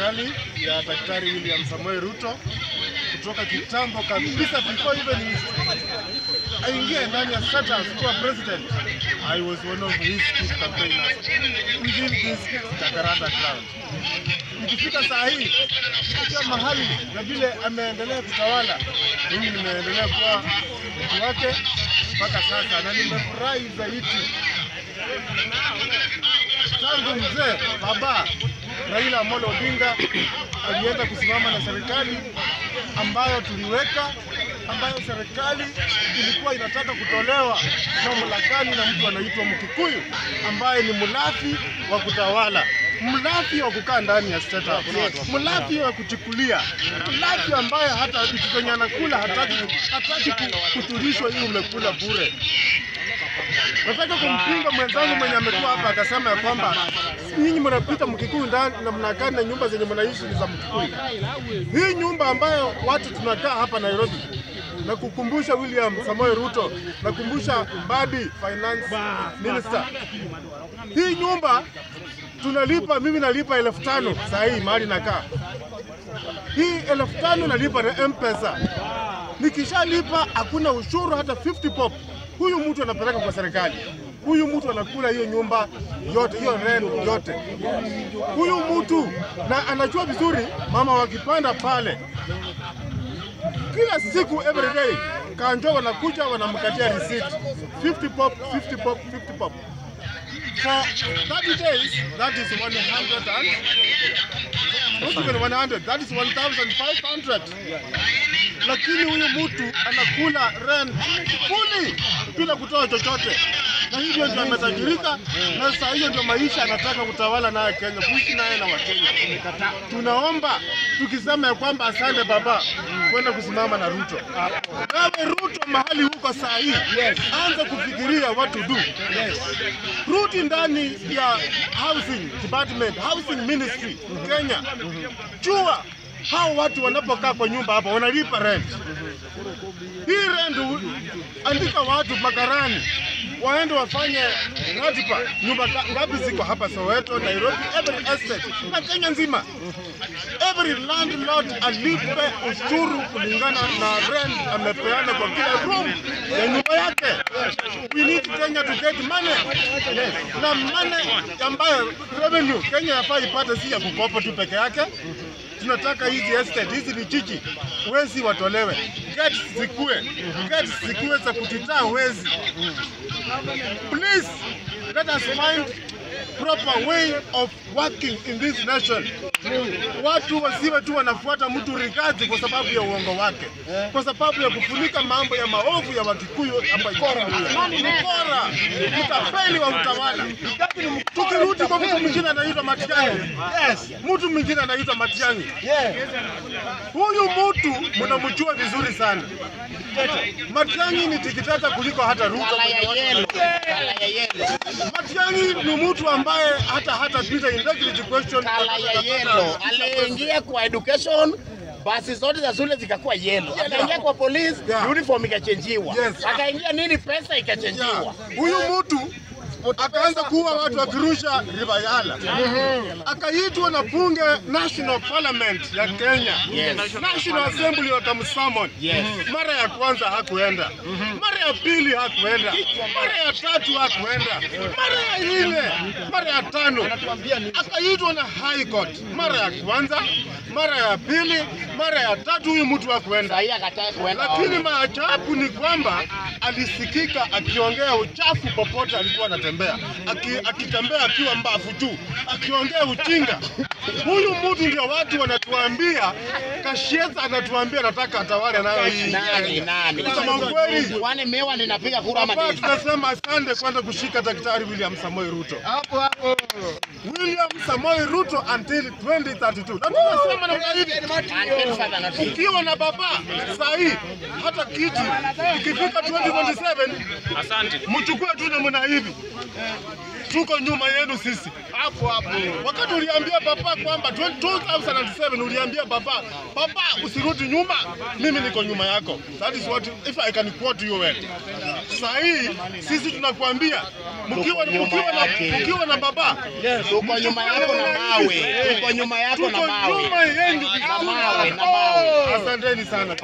Serikali ya Daktari William Samoei Ruto kutoka kitambo kabisa, before even aingia ndani ya status kuwa president. I was one of his key campaigners within this Jacaranda ground. Nikifika saa hii kwa mahali na vile ameendelea kutawala, mimi nimeendelea kuwa mtu wake mpaka sasa, na nimefurahi zaidi tangu mzee baba Raila Amolo Odinga alienda kusimama na serikali ambayo tuliweka, ambayo serikali ilikuwa inataka kutolewa mamlakani na mtu anaitwa Mkikuyu ambaye ni mlafi wa kutawala, mlafi wa kukaa ndani ya state house, mlafi wa kuchukulia, mlafi ambaye hata ukifanya nakula hataki kutulishwa ili umekula bure. Nataka kumpinga mwenzangu mwenye amekuwa hapa akasema ya kwamba nyinyi mnapita Mkikuyu ndani na mnakaa na nyumba zenye mnaishi za Mkikuyu. Hii nyumba ambayo watu tunakaa hapa Nairobi, na kukumbusha William Samoei Ruto, na kukumbusha Mbadi Finance Minister, hii nyumba tunalipa, mimi nalipa 1500 saa hii mahali nakaa. Hii 1500 nalipa na M-Pesa. Nikishalipa hakuna ushuru hata 50 pop. Huyu mtu anapeleka kwa serikali. Huyu mtu anakula hiyo nyumba yote, hiyo rent yote. Huyu mtu na anajua vizuri mama wakipanda pale kila siku, every day Kanjo wanakuja wanamkatia receipt 50 pop, 50 pop, 50 pop. For 30 days, that is 100 and not even 100, that is 1500. Lakini huyu mtu anakula rent fully bila kutoa chochote. Na hivyo ndio ametajirika, na sasa hiyo ndio maisha anataka kutawala naye Kenya, kuishi naye na Wakenya. Tunaomba tukisema kwamba asante baba kwenda kusimama na Ruto. Nawe Ruto mahali huko saa hii, anza kufikiria what to do. Ruto ndani ya housing department, housing ministry Kenya. Jua hao watu wanapokaa kwa nyumba hapa wanalipa rent. Hii rent andika watu makarani waende wafanye ratiba nyumba ngapi ziko hapa Soweto, Nairobi, every estate na Kenya nzima. Every landlord alipe ushuru kulingana na rent amepeana kwa kila room ya nyumba yake. We need Kenya to get money. Na money ambayo revenue Kenya yafaa ipate, si ya kukopa tu peke yake. Tunataka hizi estate, hizi vijiji wezi watolewe, gates zikuwe za kutitaa wezi. Please let us find proper way of working in this nation. Watu wasiwe tu wanafuata mtu rigadi kwa sababu ya uongo wake, kwa sababu ya kufunika mambo ya maovu ya Wakikuyu hapa Ikora, mtapeli wa utawala. Tukirudi kwa mtu mwingine anaitwa Matiang'i. Mtu mwingine anaitwa Matiang'i. Huyu mtu mnamjua vizuri sana. Matiang'i ni tikitata kuliko hata Ruto. Matiang'i ni mtu ambaye hata pita integrity question. Aliingia kwa education, basi zote za shule zikakuwa yellow. Akaingia kwa police, uniform ikachenjiwa. Akaingia nini, pesa ikachenjiwa. Huyu mtu akaanza kuwa watu wakirusha Ribayala. Akaitwa na bunge National Parliament ya Kenya. National Assembly wakamsummon. Mara ya kwanza hakuenda. Mara ya pili hakuenda. Mara ya tatu hakuenda. Mara ya nne, mara ya tano akaitwa na High Court. Mara ya kwanza, mara ya pili, mara ya tatu huyu mtu hakuenda. Lakini maajabu ni kwamba alisikika akiongea uchafu popote alikuwa anatembea, akitembea akiwa mbafu tu, akiongea ujinga. Huyu mtu ndio watu wanatuambia, Kashieta anatuambia nataka atawale nayo hii. Nani? Kusema kweli, wale mewa ninapiga kura ama tunasema asante kwenda kushika Daktari William Samoei Ruto. Hapo William Samoei Ruto until 2032. Na tunasema na hivi, ukiwa na baba sahi hata kiti ikifika 2027, asante mchukue tu na mna hivi. tuko nyuma yenu sisi. Hapo. Wakati uliambia papa kwamba 2007 uliambia papa usirudi nyuma, mimi niko nyuma yako. That is what if I can quote you well. Sasa hii sisi tunakuambia mkiwa na baba, tuko nyuma yako na mawe. Tuko nyuma yako na mawe. Nyuma yenu na mawe. Asanteni sana.